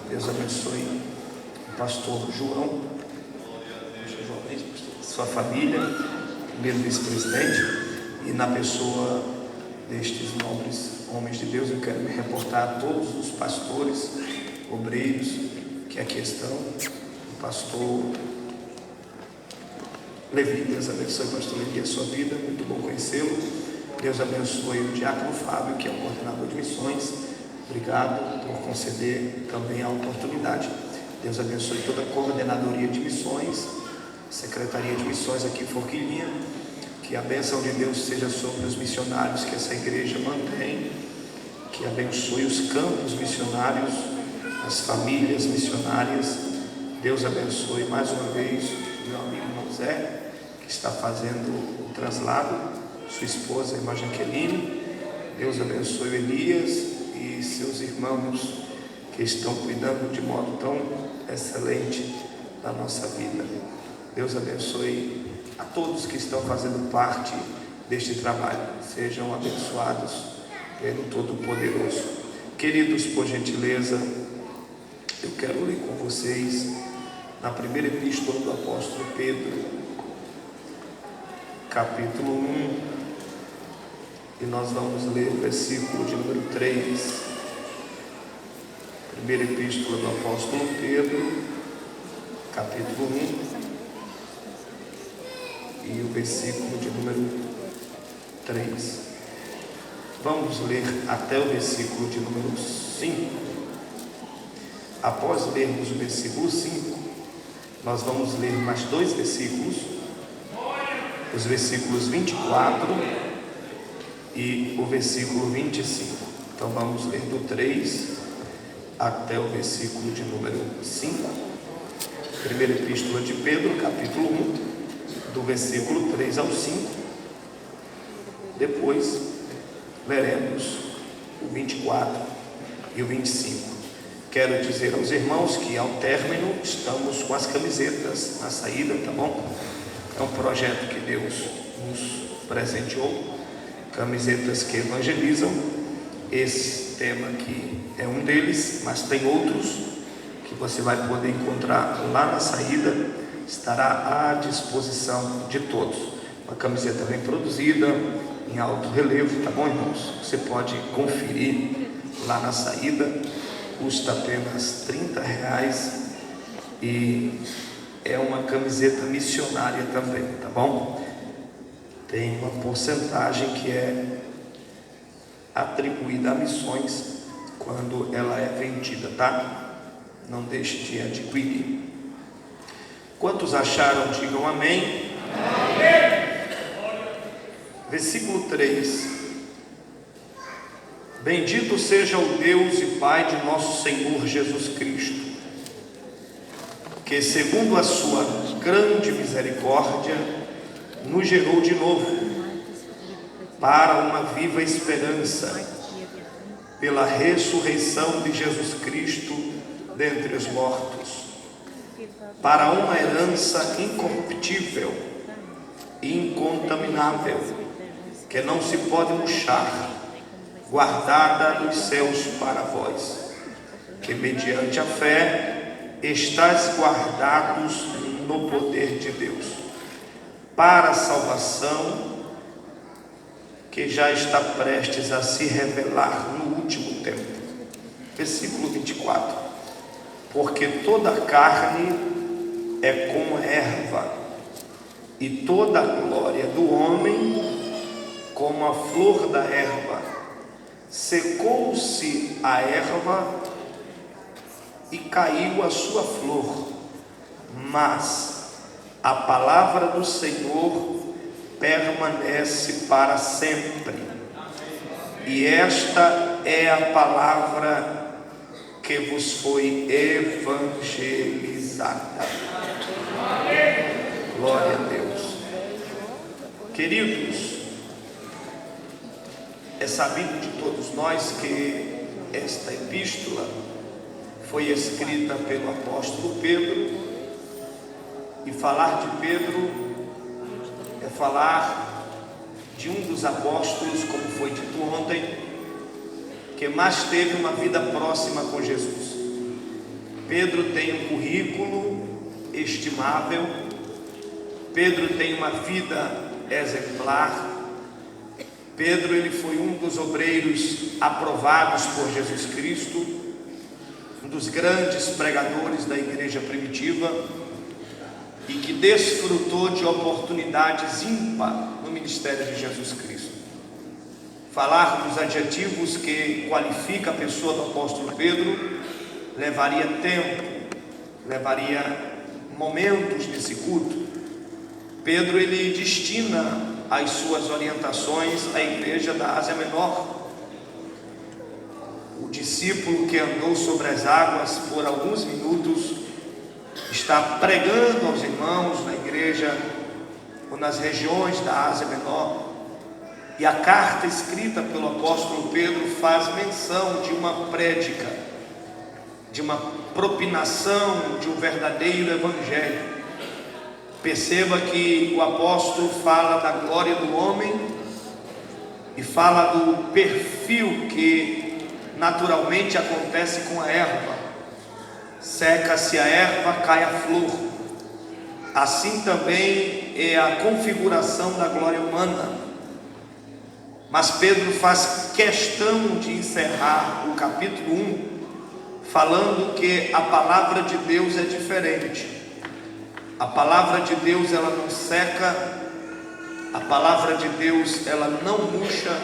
Deus abençoe o pastor João, sua família, primeiro vice-presidente, e na pessoa destes nobres homens de Deus, eu quero me reportar a todos os pastores, obreiros que aqui estão. O pastor Levi, Deus abençoe o pastor Levi, a sua vida, muito bom conhecê-lo. Deus abençoe o diácono Fábio, que é o coordenador de missões. Obrigado por conceder também a oportunidade. Deus abençoe toda a coordenadoria de missões, secretaria de missões aqui em Forquilinha. Que a bênção de Deus seja sobre os missionários que essa igreja mantém. Que abençoe os campos missionários, as famílias missionárias. Deus abençoe mais uma vez o meu amigo José, que está fazendo o translado, sua esposa, a irmã Jaqueline. Deus abençoe o Elias e seus irmãos que estão cuidando de modo tão excelente da nossa vida. Deus abençoe a todos que estão fazendo parte deste trabalho. Sejam abençoados pelo Todo-Poderoso. Queridos, por gentileza, eu quero ler com vocês na primeira epístola do apóstolo Pedro, capítulo 1, e nós vamos ler o versículo de número 3. Primeira epístola do apóstolo Pedro, capítulo 1, e o versículo de número 3. Vamos ler até o versículo de número 5. Após lermos o versículo 5, nós vamos ler mais dois versículos, os versículos 24 e o versículo 25. Então vamos ler do 3 até o versículo de número 5. Primeira epístola de Pedro, capítulo 1, do versículo 3 ao 5. Depois leremos o 24 e o 25. Quero dizer aos irmãos que ao término estamos com as camisetas na saída, tá bom? É um projeto que Deus nos presenteou, camisetas que evangelizam. Esse tema aqui é um deles, mas tem outros que você vai poder encontrar lá na saída, estará à disposição de todos. Uma camiseta bem produzida, em alto relevo, tá bom, irmãos? Você pode conferir lá na saída, custa apenas R$30 e é uma camiseta missionária também, tá bom? Tem uma porcentagem que é atribuída a missões quando ela é vendida, tá? Não deixe de adquirir. Quantos acharam, digam amém. Amém. Versículo 3. Bendito seja o Deus e Pai de nosso Senhor Jesus Cristo, que segundo a sua grande misericórdia nos gerou de novo para uma viva esperança pela ressurreição de Jesus Cristo dentre os mortos, para uma herança incorruptível e incontaminável, que não se pode murchar, guardada nos céus para vós, que mediante a fé estáis guardados no poder de Deus, para a salvação que já está prestes a se revelar no último tempo. Versículo 24. Porque toda a carne é como erva, e toda a glória do homem como a flor da erva. Secou-se a erva e caiu a sua flor, mas a palavra do Senhor permanece para sempre. E esta é a palavra que vos foi evangelizada. Glória a Deus. Queridos, é sabido de todos nós que esta epístola foi escrita pelo apóstolo Pedro, e falar de Pedro é falar de um dos apóstolos, como foi dito ontem, que mais teve uma vida próxima com Jesus. Pedro tem um currículo estimável, Pedro tem uma vida exemplar, Pedro ele foi um dos obreiros aprovados por Jesus Cristo, um dos grandes pregadores da igreja primitiva e que desfrutou de oportunidades ímpar no ministério de Jesus Cristo. Falar dos adjetivos que qualifica a pessoa do apóstolo Pedro levaria tempo, levaria momentos nesse culto. Pedro ele destina as suas orientações à igreja da Ásia Menor. O discípulo que andou sobre as águas por alguns minutos está pregando aos irmãos na igreja ou nas regiões da Ásia Menor. E a carta escrita pelo apóstolo Pedro faz menção de uma prédica, de uma propinação de um verdadeiro evangelho. Perceba que o apóstolo fala da glória do homem e fala do perfil que naturalmente acontece com a erva. Seca-se a erva, cai a flor. Assim também é a configuração da glória humana. Mas Pedro faz questão de encerrar o capítulo 1 falando que a palavra de Deus é diferente. A palavra de Deus ela não seca, a palavra de Deus ela não murcha,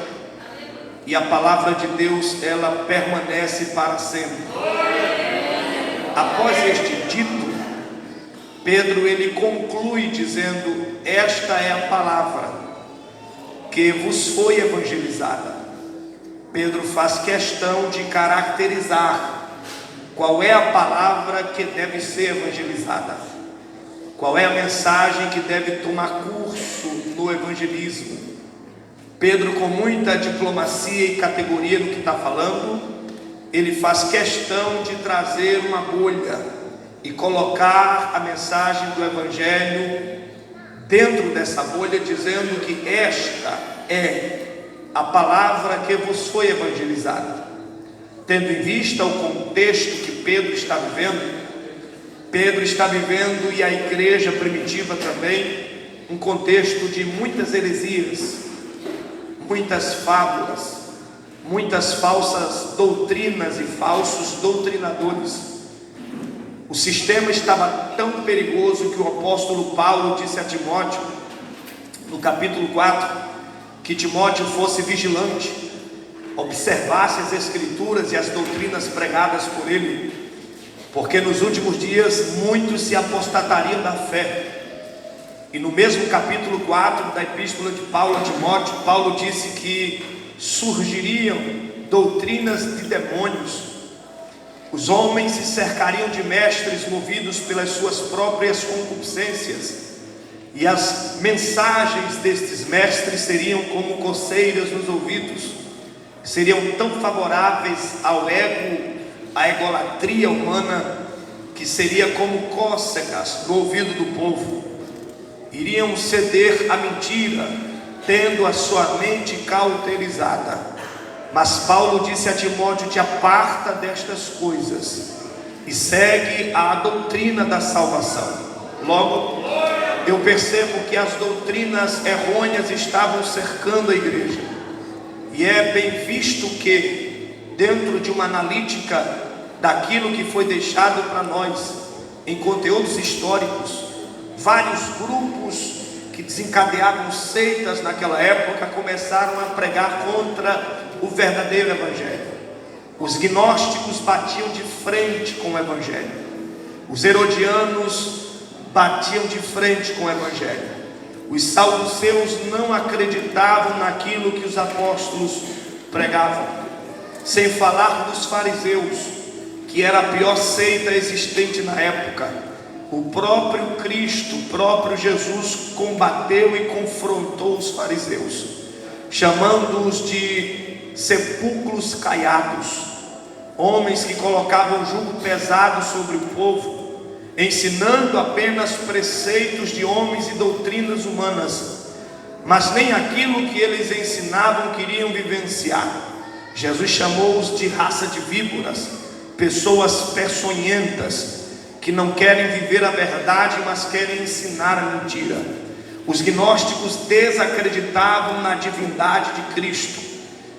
e a palavra de Deus ela permanece para sempre. Após este dito, Pedro ele conclui dizendo: esta é a palavra que vos foi evangelizada. Pedro faz questão de caracterizar qual é a palavra que deve ser evangelizada. Qual é a mensagem que deve tomar curso no evangelismo? Pedro, com muita diplomacia e categoria no que está falando, ele faz questão de trazer uma bolha e colocar a mensagem do evangelho dentro dessa bolha, dizendo que esta é a palavra que vos foi evangelizada. Tendo em vista o contexto que Pedro está vivendo, e a igreja primitiva também, um contexto de muitas heresias, muitas fábulas, muitas falsas doutrinas e falsos doutrinadores. O sistema estava tão perigoso que o apóstolo Paulo disse a Timóteo, no capítulo 4, que Timóteo fosse vigilante, observasse as escrituras e as doutrinas pregadas por ele, porque nos últimos dias muitos se apostatariam da fé. E no mesmo capítulo 4 da epístola de Paulo a Timóteo, Paulo disse que surgiriam doutrinas de demônios. Os homens se cercariam de mestres movidos pelas suas próprias concupiscências, e as mensagens destes mestres seriam como coceiras nos ouvidos, seriam tão favoráveis ao ego, à egolatria humana, que seria como cócegas no ouvido do povo. Iriam ceder à mentira, tendo a sua mente cauterizada. Mas Paulo disse a Timóteo: te aparta destas coisas e segue a doutrina da salvação. Logo, eu percebo que as doutrinas errôneas estavam cercando a igreja, e é bem visto que, dentro de uma analítica daquilo que foi deixado para nós em conteúdos históricos, vários grupos que desencadeavam seitas naquela época começaram a pregar contra o verdadeiro evangelho. Os gnósticos batiam de frente com o evangelho, os herodianos batiam de frente com o evangelho, os saduceus não acreditavam naquilo que os apóstolos pregavam, sem falar dos fariseus, que era a pior seita existente na época. O próprio Cristo, o próprio Jesus combateu e confrontou os fariseus, chamando-os de sepulcros caiados, homens que colocavam jugo pesado sobre o povo, ensinando apenas preceitos de homens e doutrinas humanas, mas nem aquilo que eles ensinavam queriam vivenciar. Jesus chamou-os de raça de víboras, pessoas peçonhentas, que não querem viver a verdade, mas querem ensinar a mentira. Os gnósticos desacreditavam na divindade de Cristo,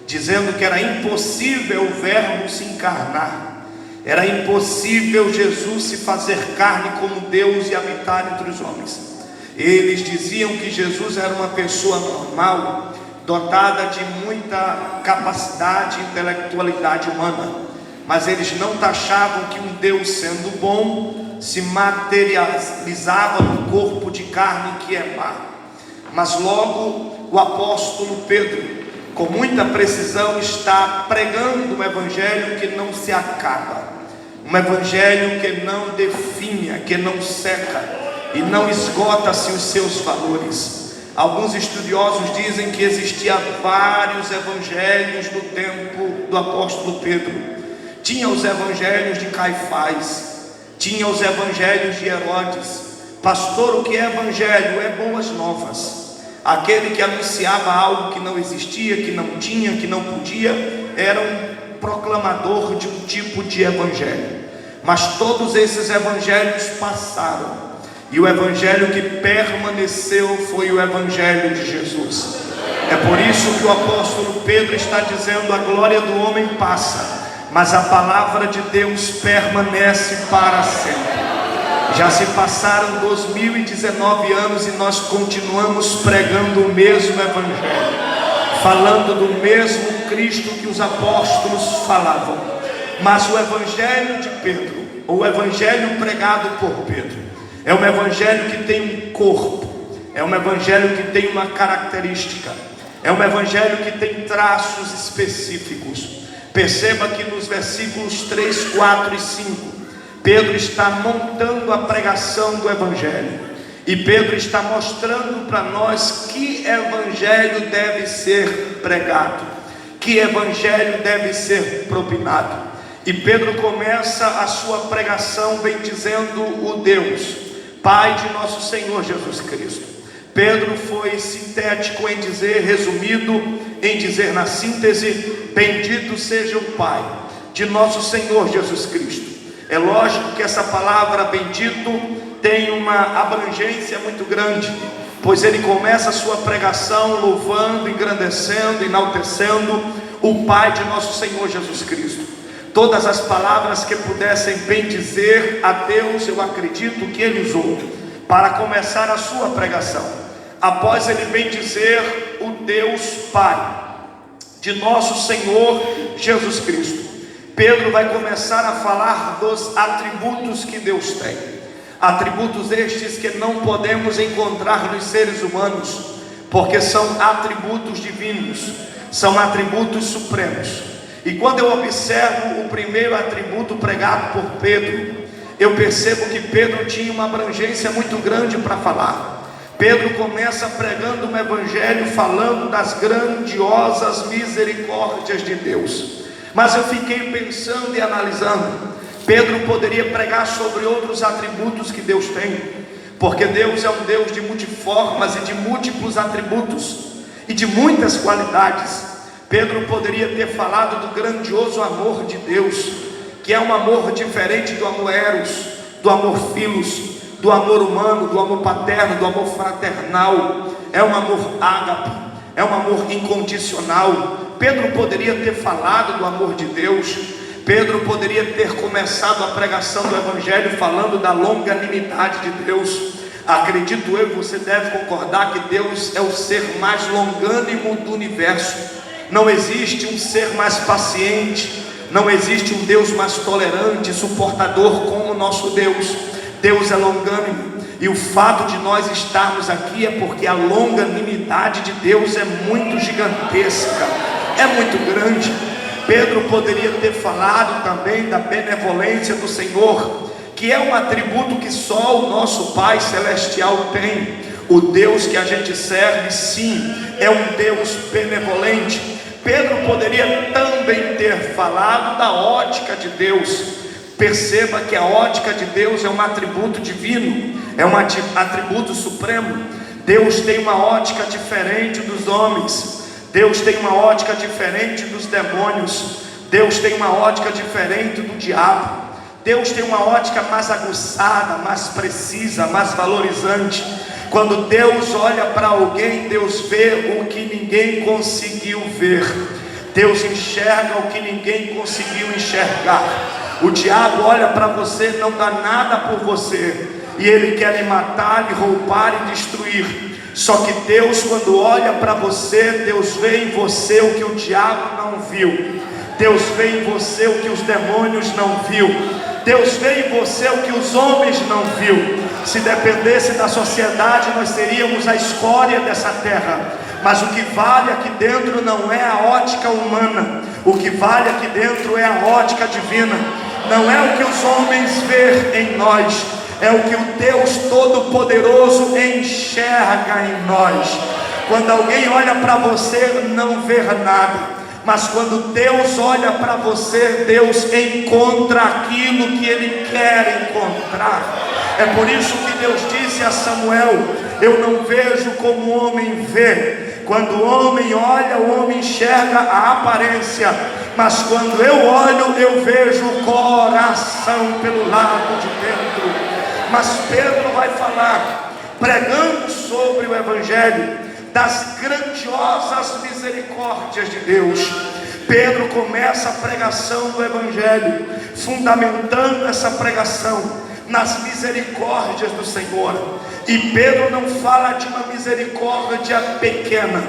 dizendo que era impossível o Verbo se encarnar, era impossível Jesus se fazer carne como Deus e habitar entre os homens. Eles diziam que Jesus era uma pessoa normal, dotada de muita capacidade e intelectualidade humana, mas eles não taxavam que um Deus sendo bom se materializava no corpo de carne que é má. Mas logo o apóstolo Pedro, com muita precisão, está pregando um evangelho que não se acaba, um evangelho que não definha, que não seca e não esgota-se os seus valores. Alguns estudiosos dizem que existiam vários evangelhos no tempo do apóstolo Pedro. Tinha os evangelhos de Caifás, tinha os evangelhos de Herodes. Pastor, o que é evangelho? É boas novas. Aquele que anunciava algo que não existia, que não tinha, que não podia, era um proclamador de um tipo de evangelho. Mas todos esses evangelhos passaram, e o evangelho que permaneceu foi o evangelho de Jesus. É por isso que o apóstolo Pedro está dizendo: a glória do homem passa, mas a palavra de Deus permanece para sempre. Já se passaram 2019 anos e nós continuamos pregando o mesmo evangelho, falando do mesmo Cristo que os apóstolos falavam. Mas o evangelho de Pedro, ou o evangelho pregado por Pedro, é um evangelho que tem um corpo, é um evangelho que tem uma característica, é um evangelho que tem traços específicos. Perceba que nos versículos 3, 4 e 5, Pedro está montando a pregação do evangelho, e Pedro está mostrando para nós que evangelho deve ser pregado, que evangelho deve ser propinado. E Pedro começa a sua pregação bendizendo o Deus, Pai de nosso Senhor Jesus Cristo. Pedro foi sintético em dizer, resumido em dizer na síntese: bendito seja o Pai de nosso Senhor Jesus Cristo. É lógico que essa palavra bendito tem uma abrangência muito grande, pois ele começa a sua pregação louvando, engrandecendo, enaltecendo o Pai de nosso Senhor Jesus Cristo. Todas as palavras que pudessem bendizer a Deus, eu acredito que ele usou para começar a sua pregação. Após ele bendizer o Deus Pai de nosso Senhor Jesus Cristo, Pedro vai começar a falar dos atributos que Deus tem. Atributos estes que não podemos encontrar nos seres humanos, porque são atributos divinos, são atributos supremos. E quando eu observo o primeiro atributo pregado por Pedro, eu percebo que Pedro tinha uma abrangência muito grande para falar. Pedro começa pregando um evangelho falando das grandiosas misericórdias de Deus. Mas eu fiquei pensando e analisando, Pedro poderia pregar sobre outros atributos que Deus tem, porque Deus é um Deus de multiformas e de múltiplos atributos e de muitas qualidades. Pedro poderia ter falado do grandioso amor de Deus, que é um amor diferente do amor eros, do amor filos, do amor humano, do amor paterno, do amor fraternal. É um amor ágape, é um amor incondicional. Pedro poderia ter falado do amor de Deus. Pedro poderia ter começado a pregação do evangelho falando da longanimidade de Deus. Acredito eu, você deve concordar que Deus é o ser mais longânimo do universo. Não existe um ser mais paciente, não existe um Deus mais tolerante, suportador como o nosso Deus. Deus é longânimo, e o fato de nós estarmos aqui é porque a longanimidade de Deus é muito gigantesca, é muito grande. Pedro poderia ter falado também da benevolência do Senhor, que é um atributo que só o nosso Pai Celestial tem. O Deus que a gente serve, sim, é um Deus benevolente. Pedro poderia também ter falado da ótica de Deus. Perceba que a ótica de Deus é um atributo divino, é um atributo supremo. Deus tem uma ótica diferente dos homens, Deus tem uma ótica diferente dos demônios. Deus tem uma ótica diferente do diabo. Deus tem uma ótica mais aguçada, mais precisa, mais valorizante. Quando Deus olha para alguém, Deus vê o que ninguém conseguiu ver. Deus enxerga o que ninguém conseguiu enxergar. O diabo olha para você, não dá nada por você, e ele quer lhe matar, lhe roubar e destruir. Só que Deus, quando olha para você, Deus vê em você o que o diabo não viu. Deus vê em você o que os demônios não viu. Deus vê em você o que os homens não viu. Se dependesse da sociedade, nós seríamos a escória dessa terra. Mas o que vale aqui dentro não é a ótica humana. O que vale aqui dentro é a ótica divina. Não é o que os homens veem em nós, é o que o Deus Todo-Poderoso enxerga em nós. Quando alguém olha para você, não vê nada, mas quando Deus olha para você, Deus encontra aquilo que Ele quer encontrar. É por isso que Deus disse a Samuel: eu não vejo como o homem vê. Quando o homem olha, o homem enxerga a aparência, mas quando eu olho, eu vejo o coração pelo lado de dentro. Mas Pedro vai falar, pregando sobre o Evangelho, das grandiosas misericórdias de Deus. Pedro começa a pregação do Evangelho, fundamentando essa pregação nas misericórdias do Senhor. E Pedro não fala de uma misericórdia pequena,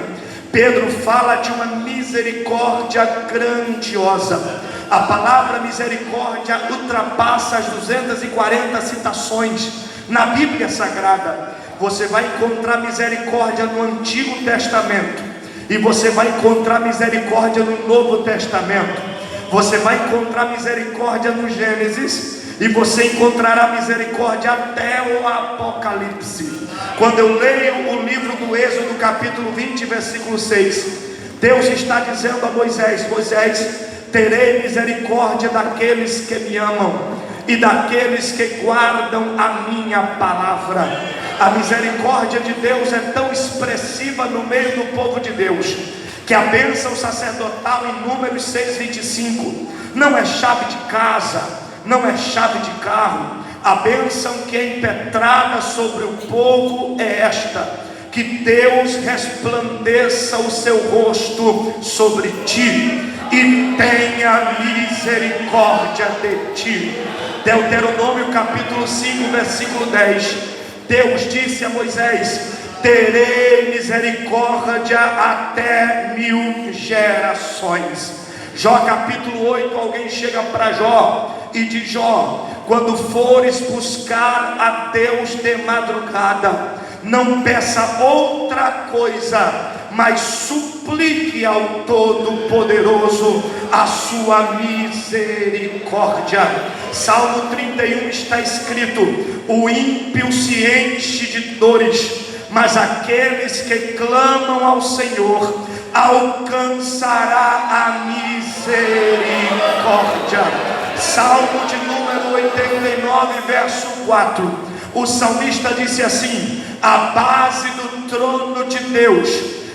Pedro fala de uma misericórdia grandiosa. A palavra misericórdia ultrapassa as 240 citações na Bíblia Sagrada. Você vai encontrar misericórdia no Antigo Testamento, e você vai encontrar misericórdia no Novo Testamento. Você vai encontrar misericórdia no Gênesis, e você encontrará misericórdia até o Apocalipse. Quando eu leio o livro do Êxodo, capítulo 20, versículo 6, Deus está dizendo a Moisés: Moisés, terei misericórdia daqueles que me amam e daqueles que guardam a minha palavra. A misericórdia de Deus é tão expressiva no meio do povo de Deus, que a bênção sacerdotal em Números 6:25 não é chave de casa, não é chave de carro. A bênção que é impetrada sobre o povo é esta: que Deus resplandeça o seu rosto sobre ti e tenha misericórdia de ti. Deuteronômio capítulo 5, versículo 10. Deus disse a Moisés: terei misericórdia até 1000 gerações. Jó capítulo 8, alguém chega para Jó e diz: Jó, quando fores buscar a Deus de madrugada, não peça outra coisa, mas suplique ao Todo-Poderoso a sua misericórdia. Salmo 31 está escrito: o ímpio se enche de dores, mas aqueles que clamam ao Senhor alcançará a misericórdia. Salmo de número 89, verso 4. O salmista disse assim: a base do trono de Deus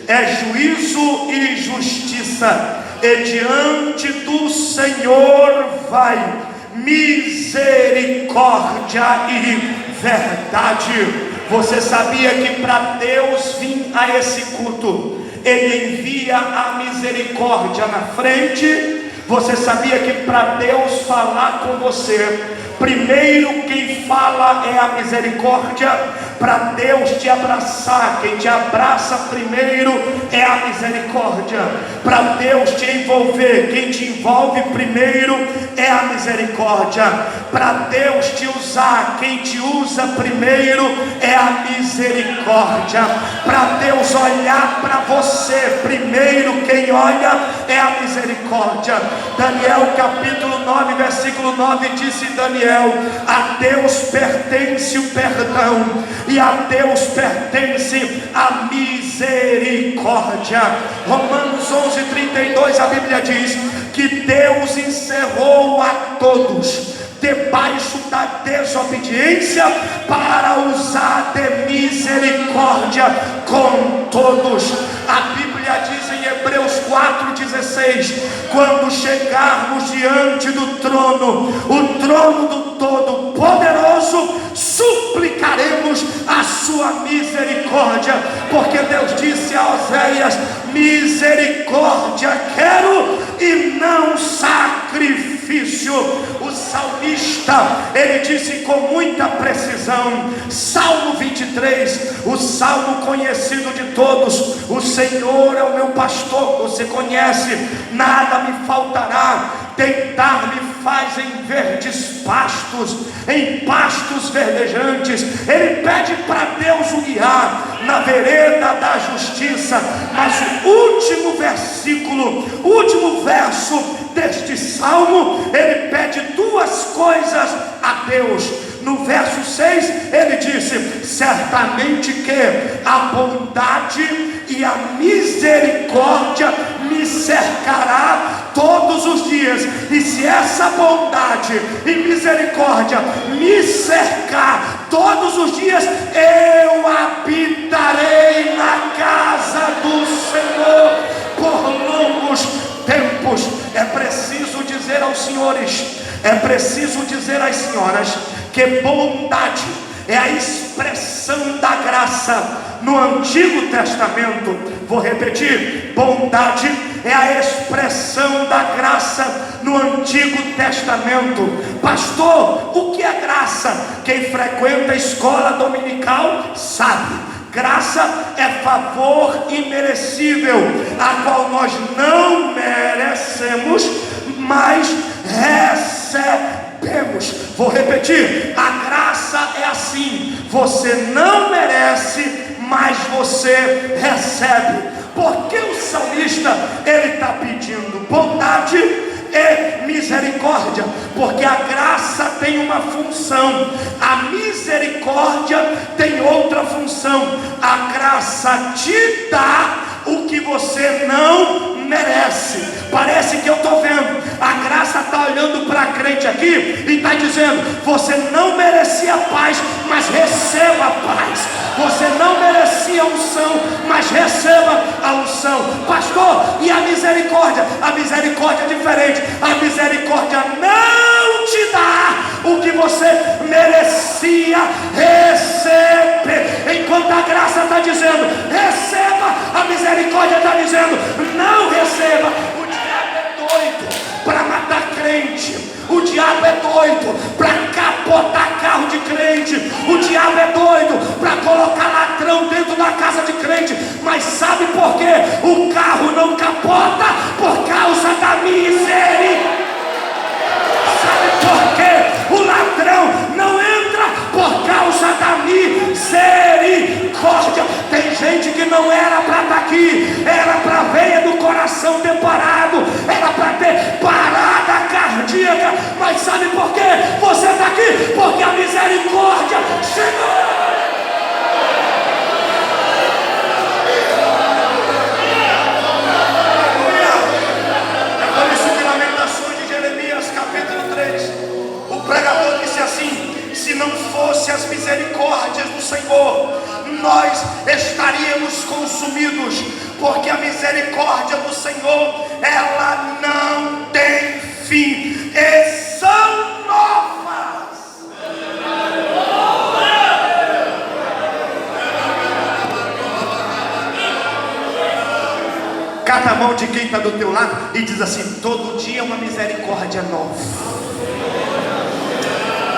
é juízo e justiça, e diante do Senhor vai misericórdia e verdade. Você sabia que para Deus vir a esse culto, Ele envia a misericórdia na frente? Você sabia que para Deus falar com você, primeiro quem fala é a misericórdia? Para Deus te abraçar, quem te abraça primeiro é a misericórdia. Para Deus te envolver, quem te envolve primeiro é a misericórdia. Para Deus te usar, quem te usa primeiro é a misericórdia. Para Deus olhar para você primeiro, quem olha é a misericórdia. Daniel capítulo 9, versículo 9, disse Daniel: a Deus pertence o perdão, e a Deus pertence a misericórdia. Romanos 11:32, a Bíblia diz que Deus encerrou a todos debaixo da desobediência para usar de misericórdia com todos. A Bíblia diz em Hebreus 4,16: quando chegarmos diante do trono, o trono do Todo-Poderoso, suplicaremos a sua misericórdia, porque Deus disse a Oséias: misericórdia quero e não sacrifício. O salmista, ele disse com muita precisão, Salmo 23, o salmo conhecido de todos: o Senhor é o meu pastor, você conhece, nada me faltará, deitar-me faz em verdes pastos, em pastos verdejantes. Ele pede para Deus o guiar na vereda da justiça. Mas o último versículo, o último verso deste salmo, ele pede duas coisas a Deus. No verso 6 ele disse: certamente que a bondade e a misericórdia me cercará todos os dias, e se essa bondade e misericórdia me cercar todos os dias, eu habitarei na casa do Senhor por longos tempos. É preciso dizer aos senhores, é preciso dizer às senhoras, que bondade é a expressão da graça no Antigo Testamento. Vou repetir: bondade é a expressão da graça no Antigo Testamento. Pastor, o que é graça? Quem frequenta a escola dominical sabe. Graça é favor imerecível, a qual nós não merecemos, mas recebemos. Vou repetir: a graça é assim, você não merece, mas você recebe. Porque o salmista, ele está pedindo bondade e misericórdia? Porque a graça tem uma função, a misericórdia tem outra função. A graça te dá o que você não merece. Parece que eu estou vendo, a graça está olhando para a crente aqui e está dizendo: você não merecia paz, mas receba a paz. Você não merecia unção, mas receba a unção. Pastor, e a misericórdia? A misericórdia é diferente. A misericórdia não te dá o que você merecia receber, enquanto a graça está dizendo: receba. A misericórdia está dizendo: não receba. O diabo é doido para matar crente. O diabo é doido para capotar carro de crente. O diabo é doido para colocar ladrão dentro da casa de crente. Mas sabe por quê? O carro não capota por causa da misericórdia. Sabe por quê? O ladrão não entra por causa da misericórdia. Tem gente que não era para estar aqui, era para a veia do coração ter parado, era para ter parada cardíaca. Mas sabe por quê? Você está aqui porque a misericórdia chegou. O pregador disse assim: se não fosse as misericórdias do Senhor, nós estaríamos consumidos, porque a misericórdia do Senhor, ela não tem fim, e são novas. Cata a mão de quem está do teu lado e diz assim: todo dia é uma misericórdia nova.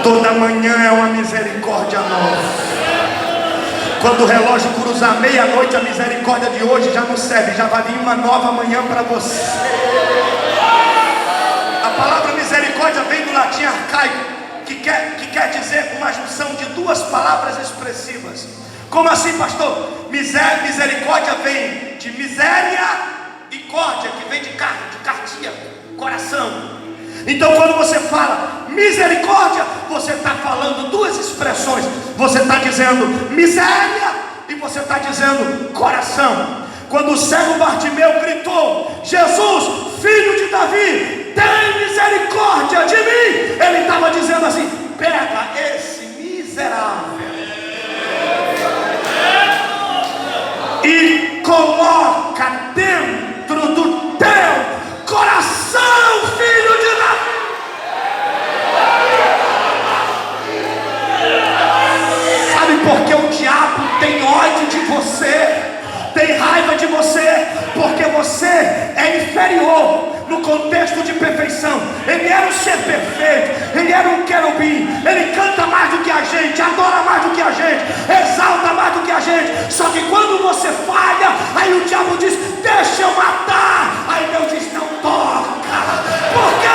Toda manhã é uma misericórdia nova. Quando o relógio cruzar meia-noite, a misericórdia de hoje já não serve, já vai vir uma nova manhã para você. A palavra misericórdia vem do latim arcaico, que quer dizer uma junção de duas palavras expressivas. Como assim, pastor? Misericórdia vem de miséria e córdia, que vem de carne, de cardia, coração. Então quando você fala misericórdia, você está falando duas expressões. Você está dizendo miséria e você está dizendo coração. Quando o cego Bartimeu gritou: Jesus, filho de Davi, tem misericórdia de mim, ele estava dizendo assim: pega esse miserável e coloca dentro do ele canta mais do que a gente, adora mais do que a gente, exalta mais do que a gente. Só que quando você falha, aí o diabo diz: deixa eu matar. Aí Deus diz: não toca, porque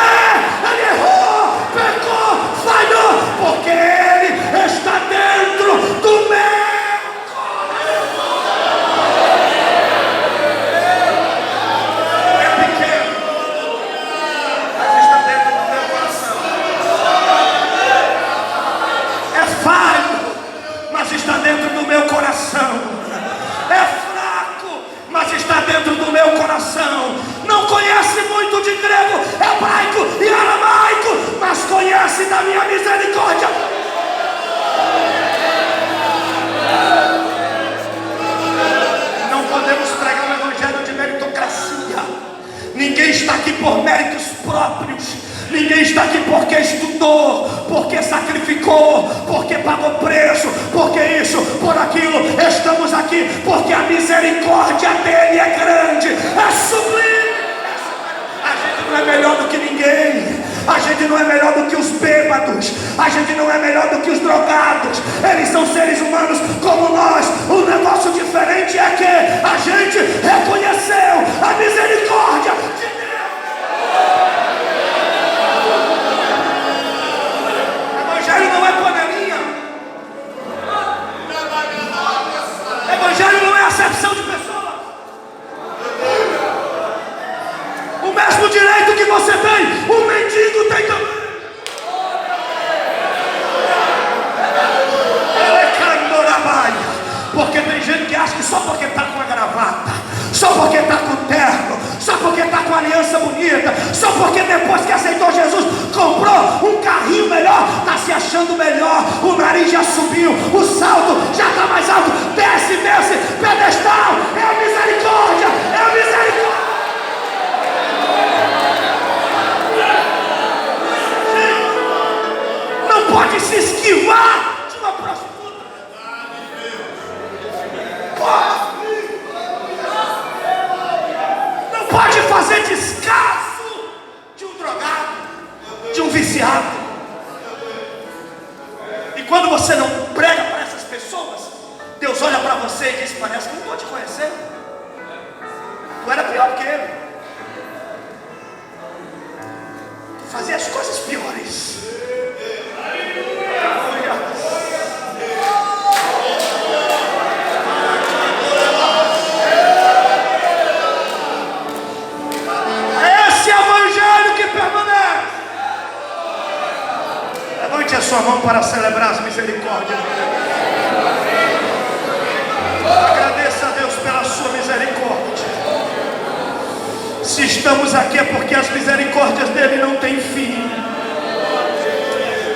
ele errou, pecou, falhou, porque ele está dentro do meu. Está dentro do meu coração. É fraco, mas está dentro do meu coração. Não conhece muito de grego, hebraico e aramaico, mas conhece da minha misericórdia. Não podemos pregar um evangelho de meritocracia. Ninguém está aqui por méritos próprios. Ninguém está aqui porque estudou, porque sacrificou, porque pagou preço, porque isso, por aquilo. Estamos aqui porque a misericórdia dele é grande, é sublime. A gente não é melhor do que ninguém. A gente não é melhor do que os bêbados. A gente não é melhor do que os drogados. Eles são seres humanos como nós. O negócio diferente é que a gente reconheceu a misericórdia de Deus. Evangelho não é panelinha. Evangelho não é acepção de pessoas. O mesmo direito que você tem, o mendigo tem também. Porque tem gente que acha que só porque está com a gravata, só porque está com o terno, só porque está com a aliança bonita, só porque depois que aceitou Jesus comprou um carrinho melhor, está se achando melhor, o nariz já subiu, o salto já está mais alto. Desce, pedestal. É a misericórdia, é a misericórdia. Não pode se esquivar de uma prostituta. Não pode fazer descaso de um drogado, de um viciado. E quando você não prega para essas pessoas, Deus olha para você e diz: parece que não estou te conhecendo. Tu era pior que ele. Tu fazia as coisas piores. Levante a sua mão para celebrar as misericórdias. Agradeça a Deus pela sua misericórdia. Se estamos aqui é porque as misericórdias dele não têm fim.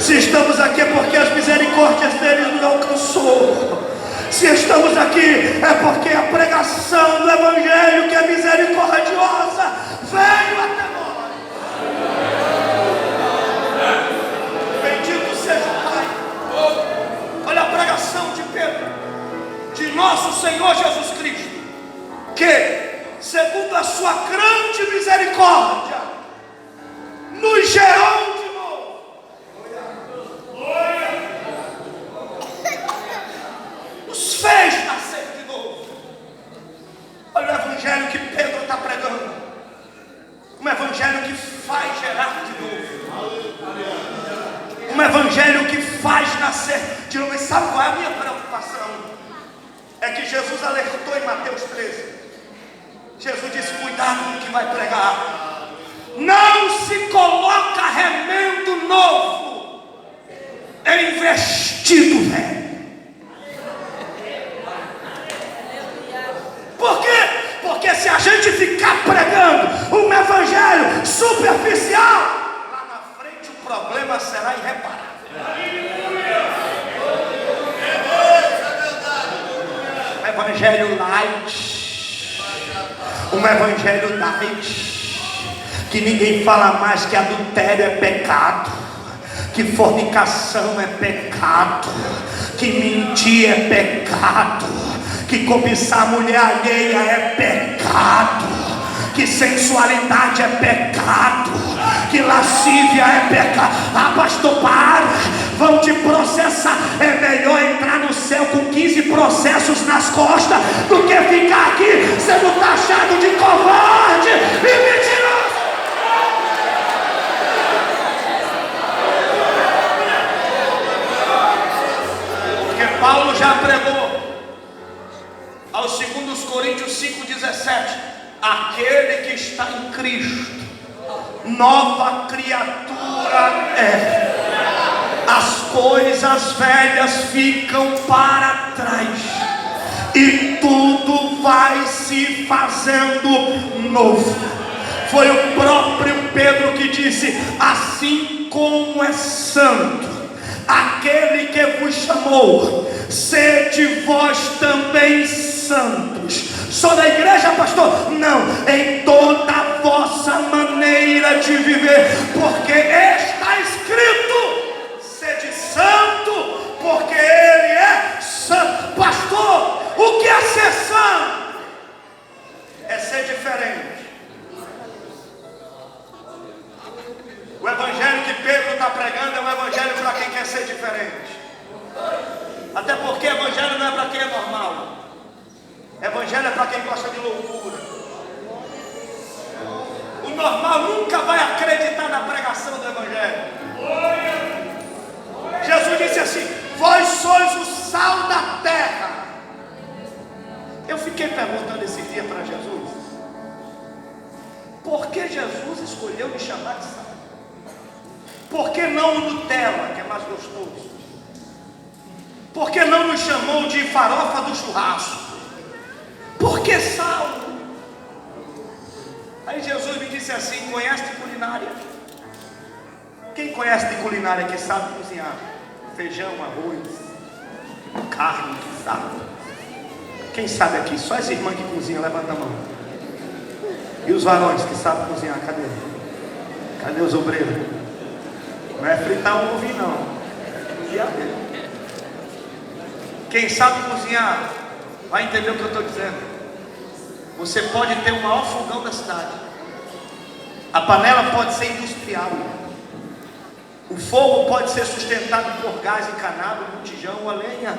Se estamos aqui é porque as misericórdias dele nos alcançou. Se estamos aqui é porque a pregação do evangelho, que é misericordiosa, veio até nós. Olha a pregação de Pedro, de nosso Senhor Jesus Cristo, que segundo a sua grande misericórdia nos gerou de novo. Nos fez nascer de novo. Olha o evangelho que Pedro está pregando, um evangelho que faz gerar de novo, um evangelho que faz nascer de novo. E sabe qual é a minha preocupação? É que Jesus alertou em Mateus 13. Jesus disse: cuidado com o que vai pregar. Não se coloca remendo novo em vestido velho. Por quê? Porque se a gente ficar pregando um evangelho superficial, o problema será irreparável. Um evangelho light, um evangelho light, que ninguém fala mais que adultério é pecado, que fornicação é pecado, que mentir é pecado, que cobiçar a mulher alheia é pecado, que sensualidade é pecado, que lascívia é pecado. Ah, pastor, para. vão te processar. É melhor entrar no céu com 15 processos nas costas do que ficar aqui sendo taxado de covarde e mentiroso. Porque Paulo já pregou aos 2 Coríntios 5,17: aquele que está em Cristo, nova criatura é. As coisas velhas ficam para trás e tudo vai se fazendo novo. Foi o próprio Pedro que disse: assim como é santo aquele que vos chamou, sede vós também santos. Só da igreja, pastor? Não, em toda a vossa maneira de viver, porque está escrito: sede santo, porque ele é santo. Pastor, o que é ser santo? É ser diferente. O evangelho que Pedro está pregando é um evangelho para quem quer ser diferente. Até porque evangelho não é para quem é normal. Evangelho é para quem gosta de loucura. O normal nunca vai acreditar na pregação do evangelho. Jesus disse assim: vós sois o sal da terra. Eu fiquei perguntando esse dia para Jesus: por que Jesus escolheu me chamar de sal? Por que não o Nutella, que é mais gostoso? Por que não nos chamou de farofa do churrasco? Por que sal? Aí Jesus me disse assim: conhece de culinária? Quem conhece de culinária que sabe cozinhar? Feijão, arroz, carne, sabe? Quem sabe aqui? Só as irmãs que cozinham, levanta a mão. E os varões que sabem cozinhar, cadê? Cadê os obreiros? Não é fritar um ovinho, não. É cozinhar mesmo. Quem sabe cozinhar vai entender o que eu estou dizendo. Você pode ter o maior fogão da cidade, a panela pode ser industrial, o fogo pode ser sustentado por gás encanado, botijão ou a lenha.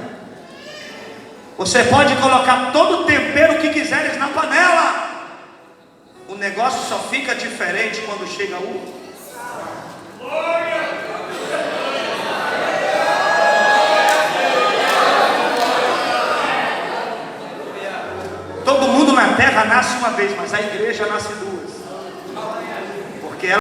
Você pode colocar todo o tempero que quiseres na panela, o negócio só fica diferente quando chega o todo mundo na terra nasce uma vez, mas a igreja nasce duas.